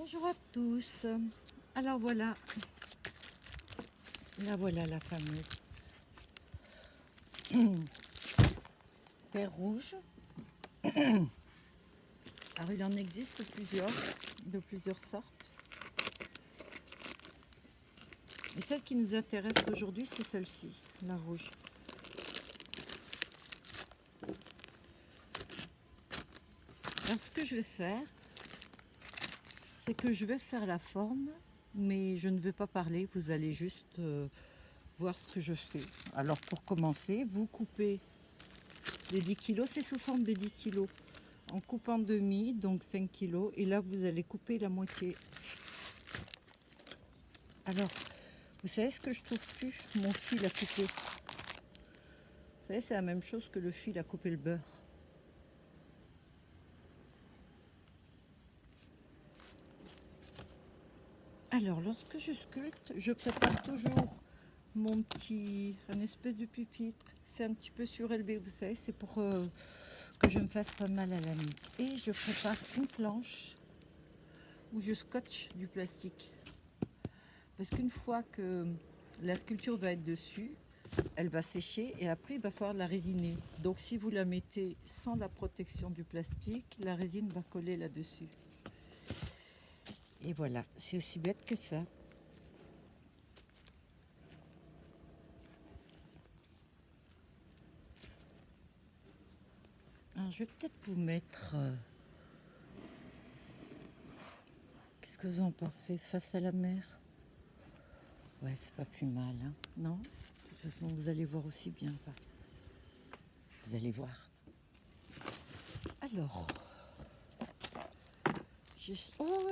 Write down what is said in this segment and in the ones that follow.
Bonjour à tous. Alors voilà, la fameuse terre rouge. Alors il en existe plusieurs, de plusieurs sortes. Et celle qui nous intéresse aujourd'hui, c'est celle-ci, la rouge. Alors ce que je vais faire, c'est que je vais faire la forme, mais je ne vais pas parler, vous allez juste voir ce que je fais. Alors pour commencer, vous coupez les 10 kg, c'est sous forme de 10 kg. En coupant demi, donc 5 kg, et là vous allez couper la moitié. Alors, vous savez ce que je trouve plus? Mon fil à couper. Vous savez, c'est la même chose que le fil à couper le beurre. Alors, lorsque je sculpte, je prépare toujours un espèce de pupitre. C'est un petit peu surélevé, vous savez, c'est pour que je me fasse pas mal à la nuque. Et je prépare une planche où je scotche du plastique. Parce qu'une fois que la sculpture va être dessus, elle va sécher et après il va falloir la résiner. Donc si vous la mettez sans la protection du plastique, la résine va coller là-dessus. Et voilà, c'est aussi bête que ça. Alors je vais peut-être vous mettre... qu'est-ce que vous en pensez? Face à la mer? Ouais, c'est pas plus mal, hein? Non? De toute façon, vous allez voir aussi bien. Vous allez voir. Alors...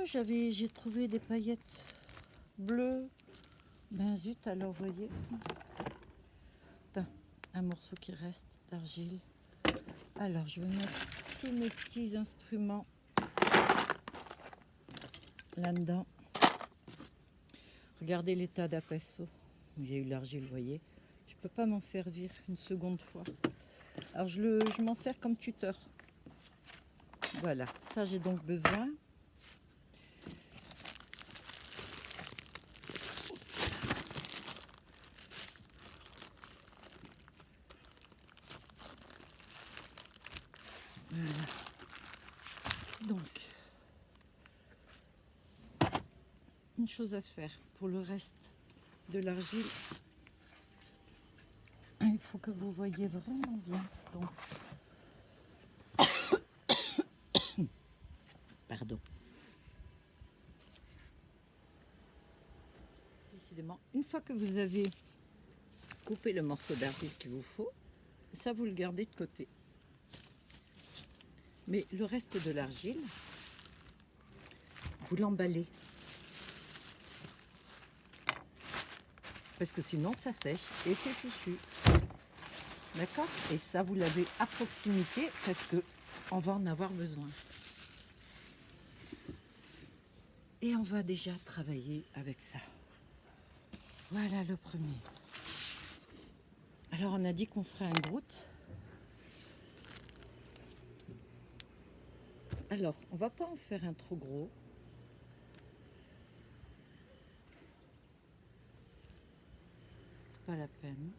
j'ai trouvé des paillettes bleues. Ben zut, alors voyez. Un morceau qui reste d'argile. Alors je vais mettre tous mes petits instruments là-dedans. Regardez l'état d'apesso. Il y a eu l'argile, vous voyez. Je peux pas m'en servir une seconde fois. Alors je m'en sers comme tuteur. Voilà, ça j'ai donc besoin. Voilà. Donc, une chose à faire pour le reste de l'argile. Il faut que vous voyez vraiment bien. Donc, pardon. Décidément, une fois que vous avez coupé le morceau d'argile qu'il vous faut, ça vous le gardez de côté. Mais le reste de l'argile, vous l'emballez. Parce que sinon ça sèche et c'est fichu. D'accord? Et ça vous l'avez à proximité parce que on va en avoir besoin. Et on va déjà travailler avec ça. Voilà le premier. Alors on a dit qu'on ferait un grout. Alors on va pas en faire un trop gros. C'est pas la peine.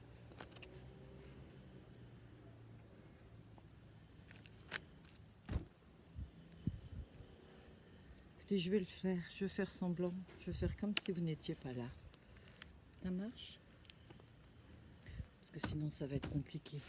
Écoutez, je vais le faire. Je vais faire semblant. Je vais faire comme si vous n'étiez pas là. Ça marche? Parce que sinon ça va être compliqué.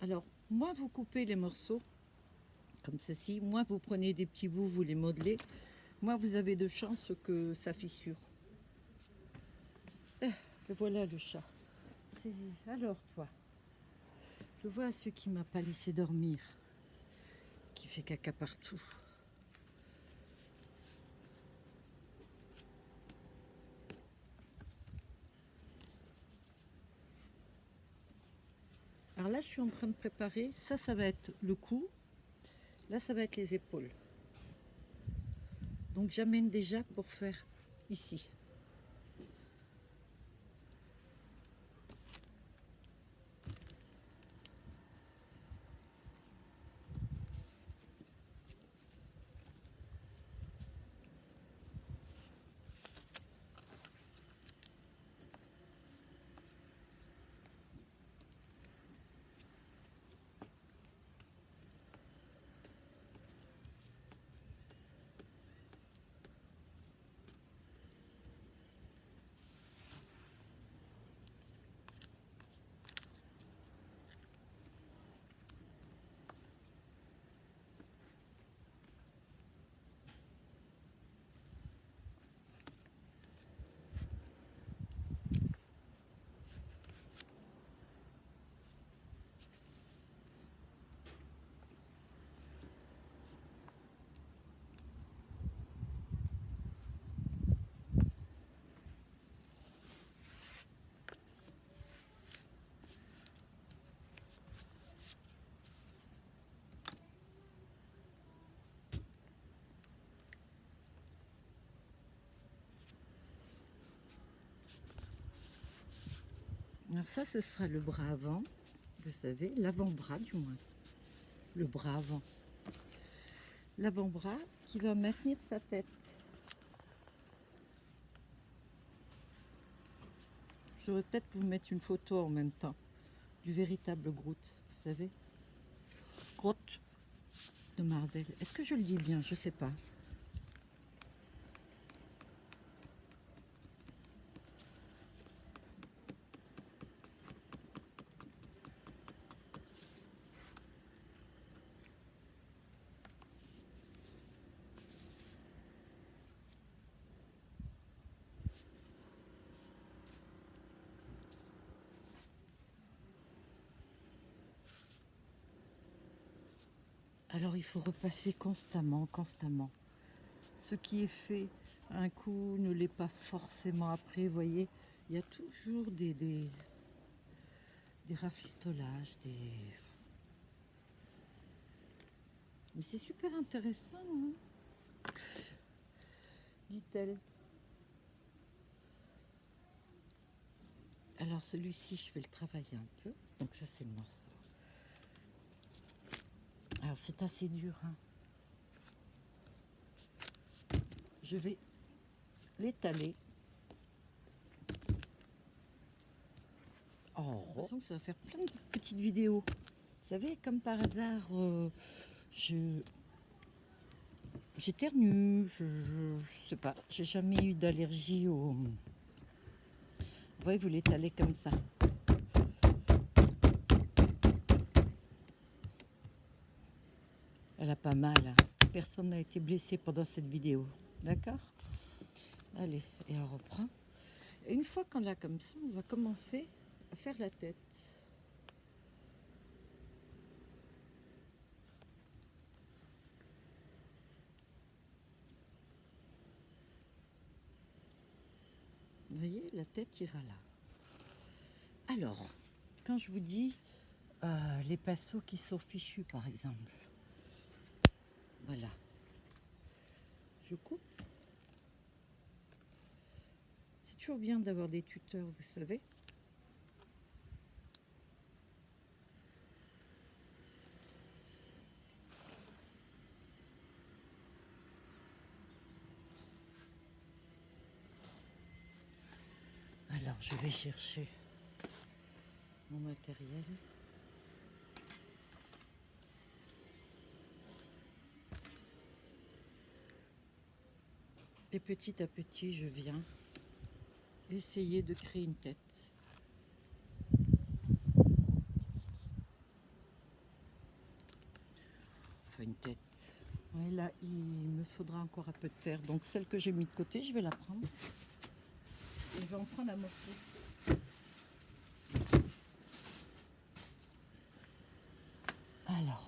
Alors, moins vous coupez les morceaux, comme ceci, moins vous prenez des petits bouts, vous les modelez, moins vous avez de chances que ça fissure. Et voilà le chat. Alors toi, je vois celui qui m'a pas laissé dormir, qui fait caca partout. Alors là, je suis en train de préparer. Ça va être le cou. Là, ça va être les épaules. Donc, j'amène déjà pour faire ici. Alors ça, ce sera le bras avant, vous savez, l'avant-bras du moins. Le bras avant. L'avant-bras qui va maintenir sa tête. Je devrais peut-être vous mettre une photo en même temps du véritable Groot, vous savez. Groot de Marvel. Est-ce que je le dis bien? Je sais pas. Alors il faut repasser constamment, constamment. Ce qui est fait un coup ne l'est pas forcément après. Vous voyez, il y a toujours des rafistolages, Mais c'est super intéressant, hein, dit-elle. Alors celui-ci, je vais le travailler un peu. Donc ça, c'est le morceau. Alors c'est assez dur, hein. Je vais l'étaler. Oh, de toute façon, ça va faire plein de petites vidéos. Vous savez, comme par hasard, j'éternue, je sais pas, j'ai jamais eu d'allergie au... Vous voyez, vous l'étalez comme ça. Elle a pas mal, hein. Personne n'a été blessé pendant cette vidéo, d'accord? Allez, et on reprend. Et une fois qu'on l'a comme ça, on va commencer à faire la tête. Vous voyez, la tête ira là. Alors, quand je vous dis les pinceaux qui sont fichus, par exemple, voilà, je coupe. C'est toujours bien d'avoir des tuteurs, vous savez. Alors, je vais chercher mon matériel. Et petit à petit, je viens essayer de créer une tête. Enfin, une tête. Ouais, là, il me faudra encore un peu de terre. Donc, celle que j'ai mis de côté, je vais la prendre. Et je vais en prendre un morceau. Alors.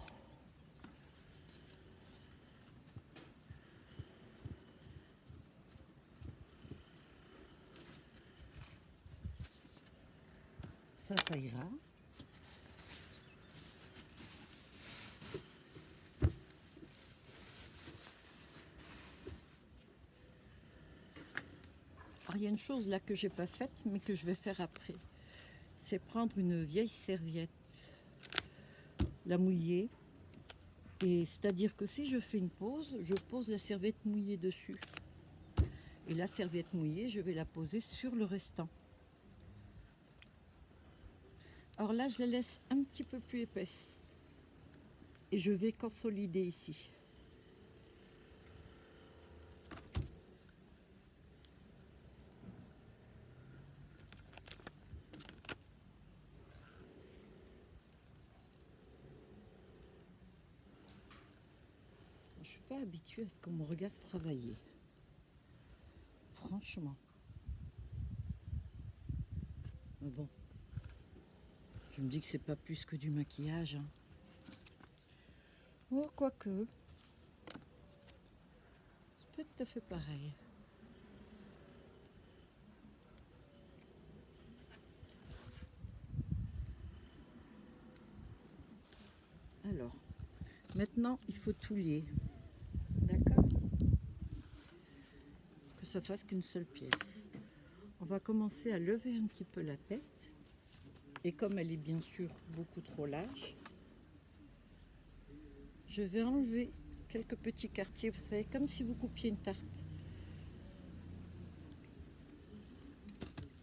Ça ira. il y a une chose là que j'ai pas faite, mais que je vais faire après. C'est prendre une vieille serviette, la mouiller. Et c'est-à-dire que si je fais une pause, je pose la serviette mouillée dessus. Et la serviette mouillée, je vais la poser sur le restant. Alors là, je la laisse un petit peu plus épaisse. Et je vais consolider ici. Je ne suis pas habituée à ce qu'on me regarde travailler. Franchement. Mais bon. Je me dis que c'est pas plus que du maquillage. Hein. Oh, quoique. C'est pas tout à fait pareil. Alors, maintenant, il faut tout lier. D'accord? Que ça fasse qu'une seule pièce. On va commencer à lever un petit peu la tête. Et comme elle est bien sûr beaucoup trop large, je vais enlever quelques petits quartiers, vous savez, comme si vous coupiez une tarte.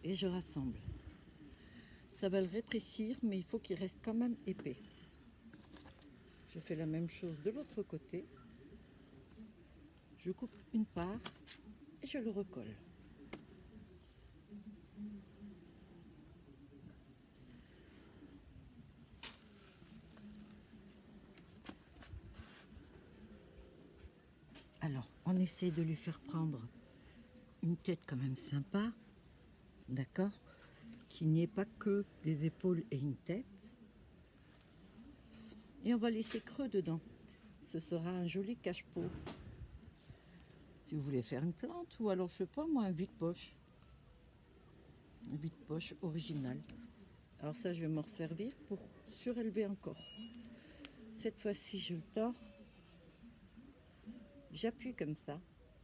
Et je rassemble. Ça va le rétrécir, mais il faut qu'il reste quand même épais. Je fais la même chose de l'autre côté. Je coupe une part et je le recolle. Alors, on essaie de lui faire prendre une tête quand même sympa, d'accord? Qu'il n'y ait pas que des épaules et une tête. Et on va laisser creux dedans. Ce sera un joli cache-pot. Si vous voulez faire une plante, ou alors, je sais pas moi, un vide-poche. Un vide-poche original. Alors ça, je vais m'en servir pour surélever encore. Cette fois-ci, je le tords. J'appuie comme ça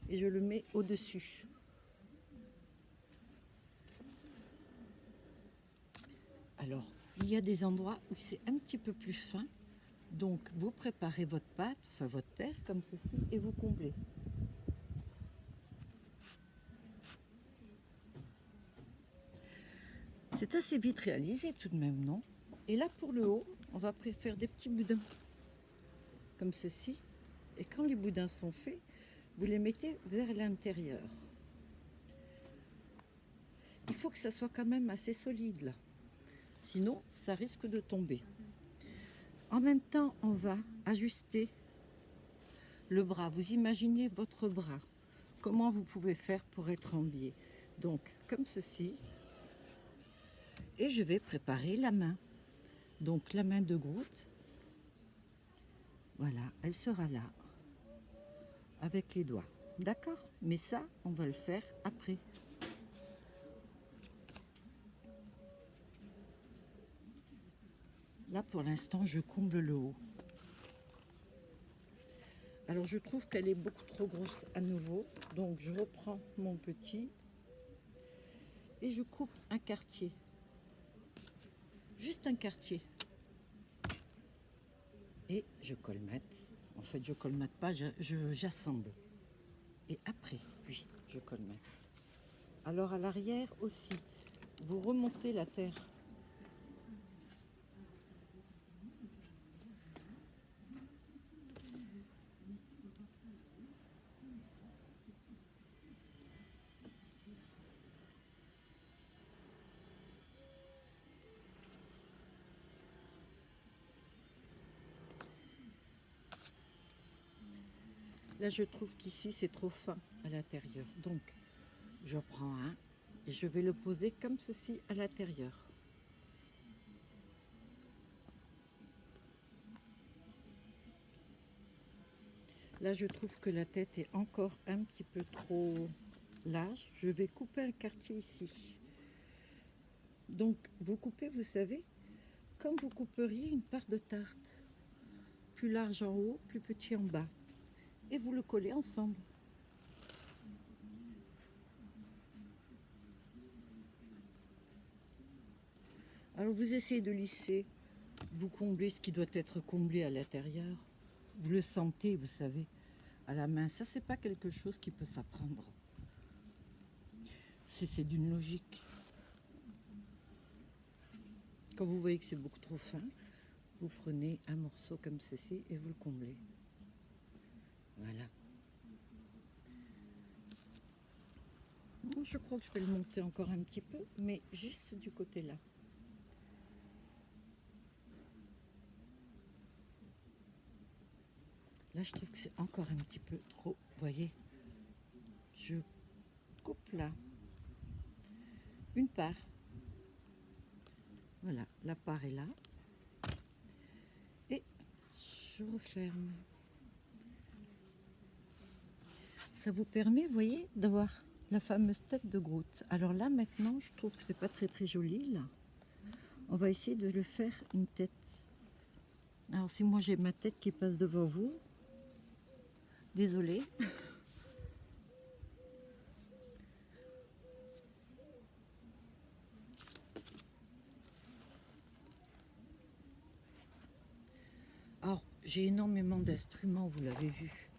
et je le mets au-dessus. Alors, il y a des endroits où c'est un petit peu plus fin. Donc, vous préparez votre pâte, enfin votre terre, comme ceci, et vous comblez. C'est assez vite réalisé tout de même, non? Et là, pour le haut, on va faire des petits boudins, comme ceci. Et quand les boudins sont faits, vous les mettez vers l'intérieur. Il faut que ça soit quand même assez solide, là. Sinon, ça risque de tomber. En même temps, on va ajuster le bras. Vous imaginez votre bras. Comment vous pouvez faire pour être en biais. Donc, comme ceci. Et je vais préparer la main. Donc, la main de Groot. Voilà, elle sera là. Avec les doigts. D'accord? Mais ça, on va le faire après. Là, pour l'instant, je comble le haut. Alors, je trouve qu'elle est beaucoup trop grosse à nouveau. Donc, je reprends mon petit et je coupe un quartier. Juste un quartier. Et je colmate. En fait, je colmate pas, j'assemble. Et après, oui, je colmate. Alors, à l'arrière aussi, vous remontez la terre. Là, je trouve qu'ici, c'est trop fin à l'intérieur. Donc, je prends un et je vais le poser comme ceci à l'intérieur. Là, je trouve que la tête est encore un petit peu trop large. Je vais couper un quartier ici. Donc, vous coupez, vous savez, comme vous couperiez une part de tarte. Plus large en haut, plus petit en bas. Et vous le collez ensemble. Alors vous essayez de lisser, vous comblez ce qui doit être comblé à l'intérieur. Vous le sentez, vous savez, à la main. Ça, c'est pas quelque chose qui peut s'apprendre. C'est d'une logique. Quand vous voyez que c'est beaucoup trop fin, vous prenez un morceau comme ceci et vous le comblez. Voilà. Je crois que je vais le monter encore un petit peu, mais juste du côté là. Là, je trouve que c'est encore un petit peu trop. Vous voyez, je coupe là une part. Voilà, la part est là. Et je referme. Ça vous permet, vous voyez, d'avoir la fameuse tête de Groot. Alors là, maintenant, je trouve que c'est pas très joli, là. On va essayer de le faire une tête. Alors si moi j'ai ma tête qui passe devant vous, désolée. Alors, j'ai énormément d'instruments, vous l'avez vu.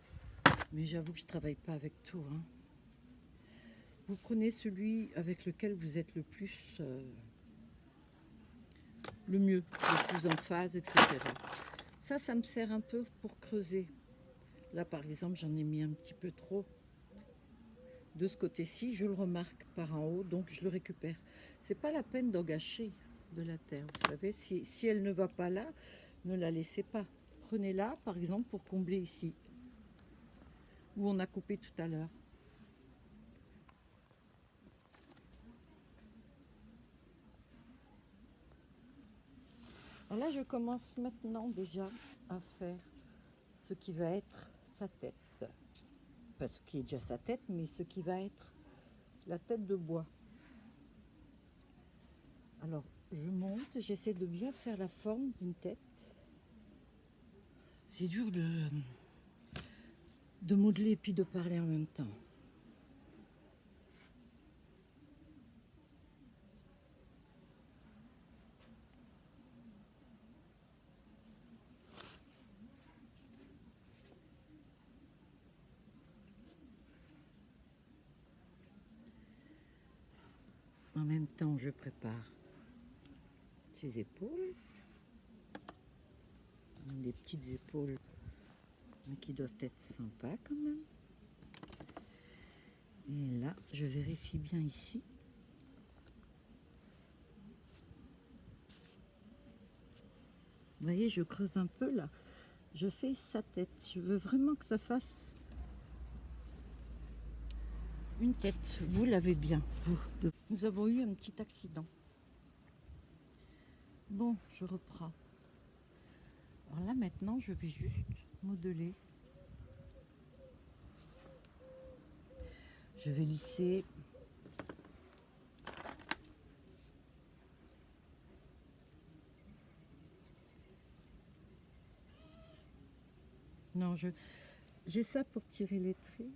Mais j'avoue que je ne travaille pas avec tout. Hein. Vous prenez celui avec lequel vous êtes le plus... le mieux, le plus en phase, etc. Ça me sert un peu pour creuser. Là, par exemple, j'en ai mis un petit peu trop. De ce côté-ci, je le remarque par en haut, donc je le récupère. C'est pas la peine d'en gâcher de la terre, vous savez. Si elle ne va pas là, ne la laissez pas. Prenez-la, par exemple, pour combler ici, où on a coupé tout à l'heure. Alors là, je commence maintenant déjà à faire ce qui va être sa tête. Pas ce qui est déjà sa tête, mais ce qui va être la tête de bois. Alors, je monte, j'essaie de bien faire la forme d'une tête. C'est dur de modeler et puis de parler en même temps. En même temps, je prépare ses épaules. Des petites épaules mais qui doivent être sympas quand même. Et là, je vérifie bien ici. Vous voyez, je creuse un peu là. Je fais sa tête. Je veux vraiment que ça fasse une tête. Vous l'avez bien, vous. Nous avons eu un petit accident. Bon, je reprends. Alors là, maintenant, je vais juste modeler. Je vais lisser. Non, j'ai ça pour tirer les traits.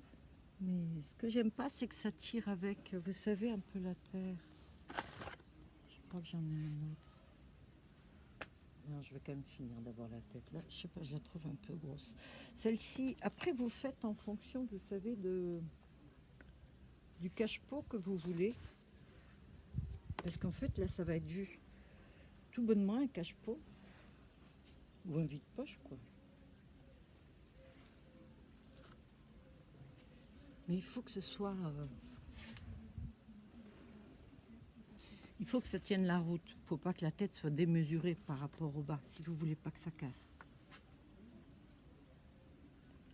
Mais ce que j'aime pas, c'est que ça tire avec, vous savez, un peu la terre. Je crois que j'en ai un autre. Non, je vais quand même finir d'avoir la tête là. Je sais pas, je la trouve un peu grosse. Celle-ci, après vous faites en fonction, vous savez, du cache-pot que vous voulez. Parce qu'en fait, là, ça va être juste tout bonnement un cache-pot. Ou un vide-poche, quoi. Mais il faut que ce soit... il faut que ça tienne la route. Il ne faut pas que la tête soit démesurée par rapport au bas, si vous ne voulez pas que ça casse.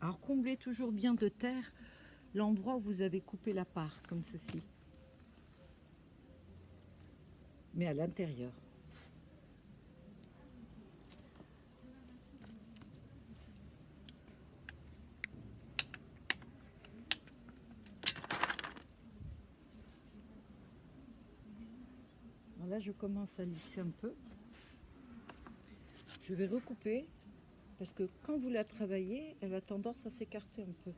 Alors comblez toujours bien de terre l'endroit où vous avez coupé la part, comme ceci. Mais à l'intérieur. Là, je commence à lisser un peu. Je vais recouper parce que quand vous la travaillez, elle a tendance à s'écarter un peu.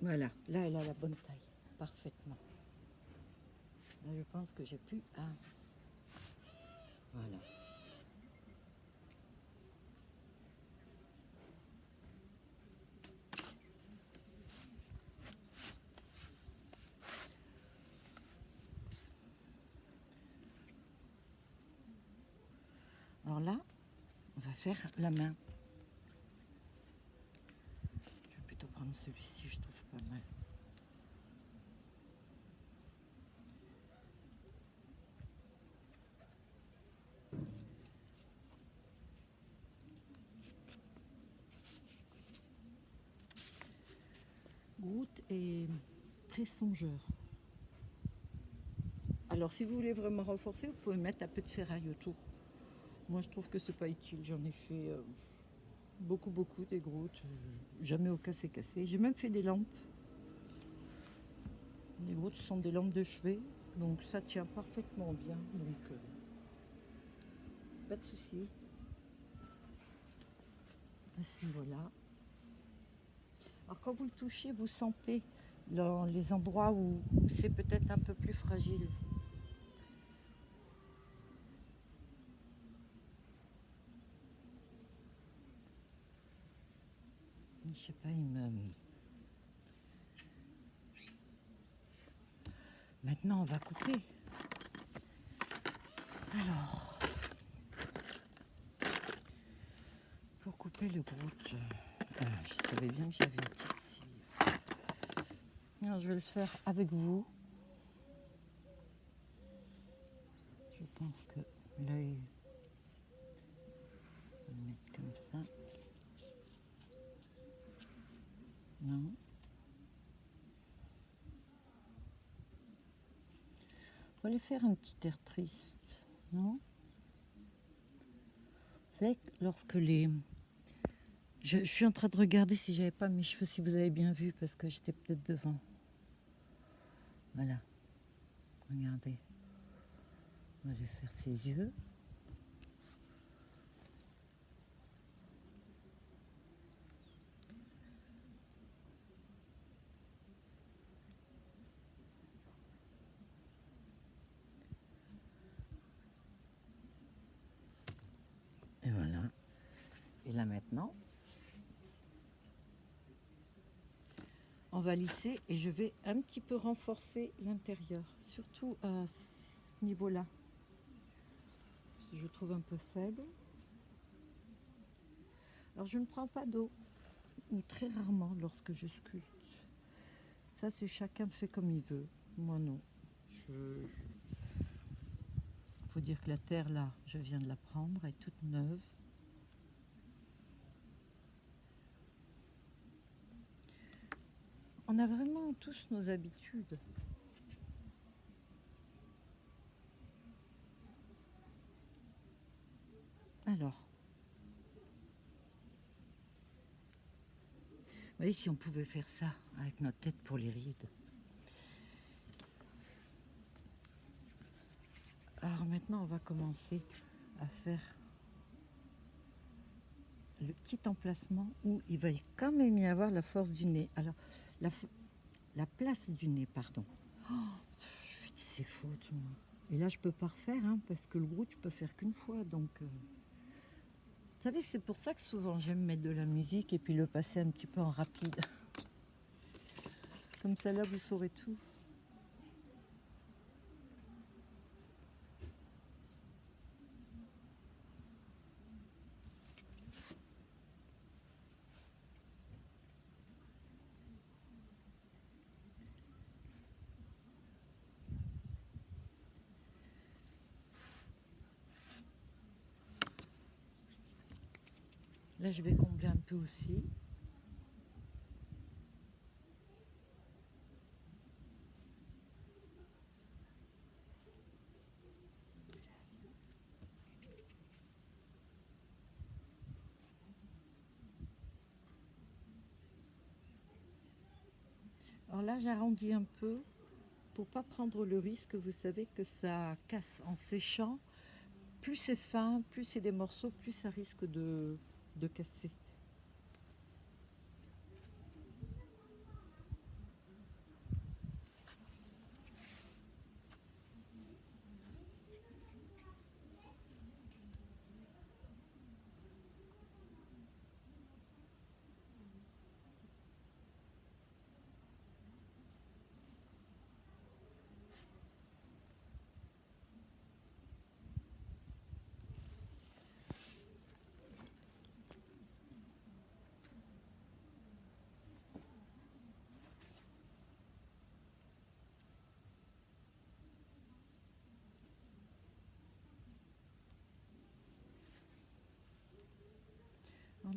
Voilà, là, elle a la bonne taille, parfaitement. Là, je pense que j'ai plus un. Voilà. Alors là, on va faire la main. Je vais plutôt prendre celui-ci, je trouve pas mal. Groot est très songeur. Alors si vous voulez vraiment renforcer, vous pouvez mettre un peu de ferraille autour. Moi je trouve que c'est pas utile, j'en ai fait beaucoup des Groots, jamais au cassé. J'ai même fait des lampes. Les Groots sont des lampes de chevet, donc ça tient parfaitement bien, donc pas de souci à ce niveau-là. Alors quand vous le touchez, vous sentez dans les endroits où c'est peut-être un peu plus fragile. Je sais pas, il me... Maintenant, on va couper. Alors, pour couper le Groot, je savais bien que j'avais une petite scie. Alors, je vais le faire avec vous. Je pense que l'œil, on va le mettre comme ça. Non. On va lui faire un petit air triste, non? Vous savez que lorsque les... Je suis en train de regarder si j'avais pas mes cheveux, si vous avez bien vu, parce que j'étais peut-être devant. Voilà. Regardez. On va lui faire ses yeux. Et voilà. Et là maintenant, on va lisser et je vais un petit peu renforcer l'intérieur, surtout à ce niveau-là. Je trouve un peu faible. Alors je ne prends pas d'eau, ou très rarement lorsque je sculpte. Ça c'est chacun fait comme il veut. Moi non. Il faut dire que la terre là, je viens de la prendre, elle est toute neuve. On a vraiment tous nos habitudes. Alors, vous voyez, si on pouvait faire ça avec notre tête pour les rides. Alors maintenant, on va commencer à faire le petit emplacement où il va quand même y avoir la force du nez. Alors, la place du nez, pardon. Oh, je fais de ces fautes, moi. Et là, je peux pas refaire, hein, parce que le Groot, tu peux faire qu'une fois. Donc, vous savez, c'est pour ça que souvent j'aime mettre de la musique et puis le passer un petit peu en rapide. Comme ça, là, vous saurez tout. Là, je vais combler un peu aussi. Alors là, j'arrondis un peu pour pas prendre le risque. Vous savez que ça casse en séchant. Plus c'est fin, plus c'est des morceaux, plus ça risque de casser.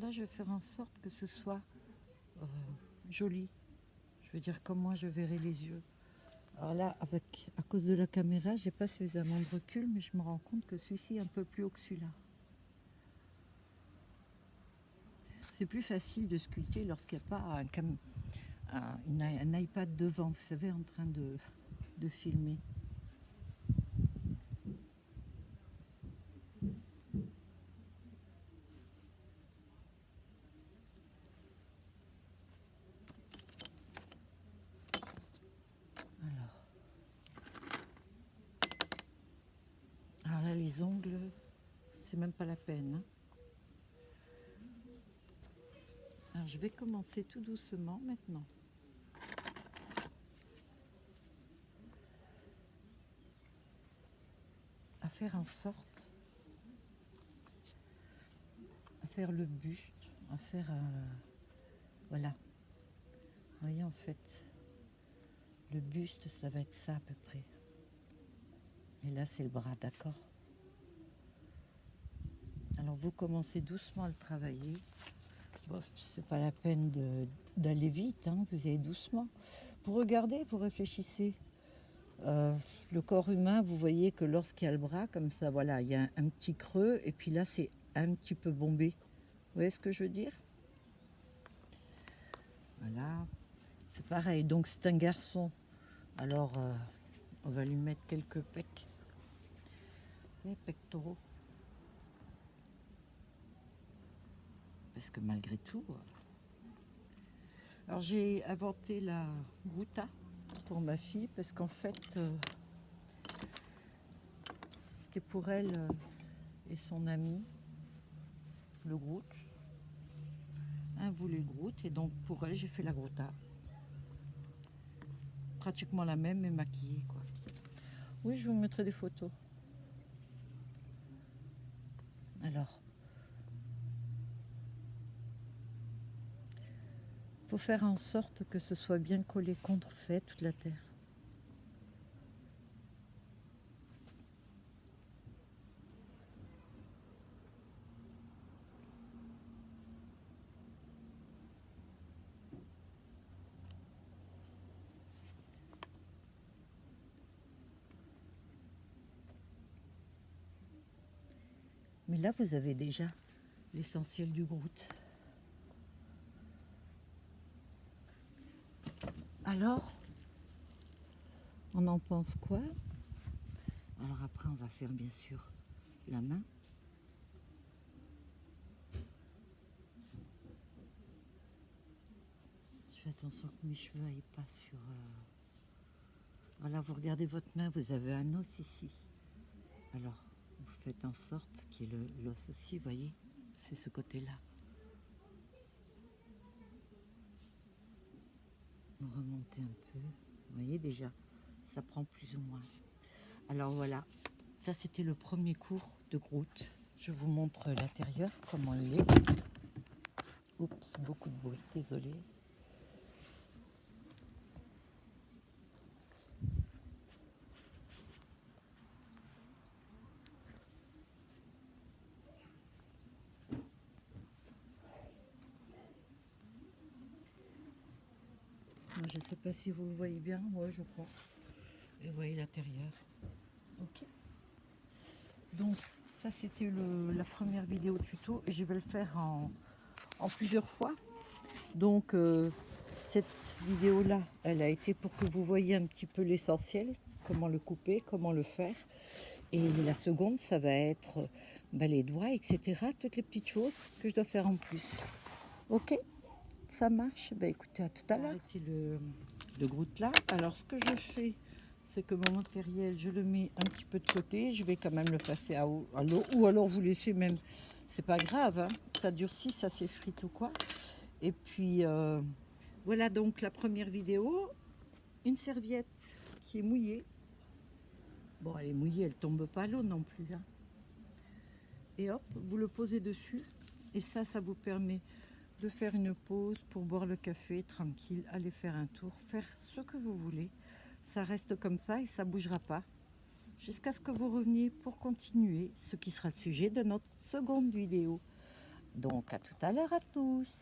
là, je vais faire en sorte que ce soit euh, joli. Je veux dire, comme moi, je verrai les yeux. Alors là, à cause de la caméra, j'ai pas suffisamment de recul, mais je me rends compte que celui-ci est un peu plus haut que celui-là. C'est plus facile de sculpter lorsqu'il n'y a pas un iPad devant, vous savez, en train de filmer. Alors là, les ongles, c'est même pas la peine, hein. Alors je vais commencer tout doucement maintenant. À faire en sorte, à faire le buste, à faire voilà. Vous voyez, en fait, le buste, ça va être ça à peu près. Et là, c'est le bras, d'accord? Alors vous commencez doucement à le travailler. Bon, c'est pas la peine d'aller vite, hein, vous allez doucement. Vous regardez, vous réfléchissez. Le corps humain, vous voyez que lorsqu'il y a le bras, comme ça, voilà, il y a un petit creux, et puis là, c'est un petit peu bombé. Vous voyez ce que je veux dire? Voilà, c'est pareil. Donc c'est un garçon. Alors, on va lui mettre quelques pecs. Vous savez, pectoraux. Parce que malgré tout... Alors j'ai inventé la gouta pour ma fille, parce qu'en fait, c'était pour elle et son ami, le Groot. Un voulait le Groot, et donc pour elle, j'ai fait la gouta. Pratiquement la même, mais maquillée, quoi. Oui, je vous mettrai des photos. Alors, il faut faire en sorte que ce soit bien collé contre toute la terre. Mais là, vous avez déjà l'essentiel du Groot. Alors, on en pense quoi? Alors après, on va faire bien sûr la main. Je fais attention que mes cheveux n'aillent pas sur... Voilà, vous regardez votre main, vous avez un os ici. Alors, vous faites en sorte qu'il y ait l'os aussi, vous voyez? C'est ce côté-là. Vous remontez un peu. Vous voyez déjà, ça prend plus ou moins. Alors voilà, ça c'était le premier cours de Groot. Je vous montre l'intérieur, comment il est. Oups, beaucoup de bruit, désolé. Je ne sais pas si vous le voyez bien, moi je crois. Et vous voyez l'intérieur. Ok. Donc ça c'était la première vidéo tuto et je vais le faire en plusieurs fois. Donc cette vidéo là, elle a été pour que vous voyez un petit peu l'essentiel, comment le couper, comment le faire. Et la seconde, ça va être les doigts, etc. Toutes les petites choses que je dois faire en plus. Ok, ça marche. Écoutez, à tout à l'heure. Arrêtez le Groot là. Alors ce que je fais, c'est que mon matériel, je le mets un petit peu de côté. Je vais quand même le passer à l'eau. Ou alors vous laissez même, c'est pas grave, hein. Ça durcit, ça s'effrite ou quoi. Et puis voilà donc la première vidéo. Une serviette qui est mouillée. Bon, elle est mouillée, elle tombe pas à l'eau non plus, hein. Et hop, vous le posez dessus. Et ça vous permet de faire une pause pour boire le café tranquille, aller faire un tour, faire ce que vous voulez. Ça reste comme ça et ça ne bougera pas jusqu'à ce que vous reveniez pour continuer, ce qui sera le sujet de notre seconde vidéo. Donc à tout à l'heure à tous.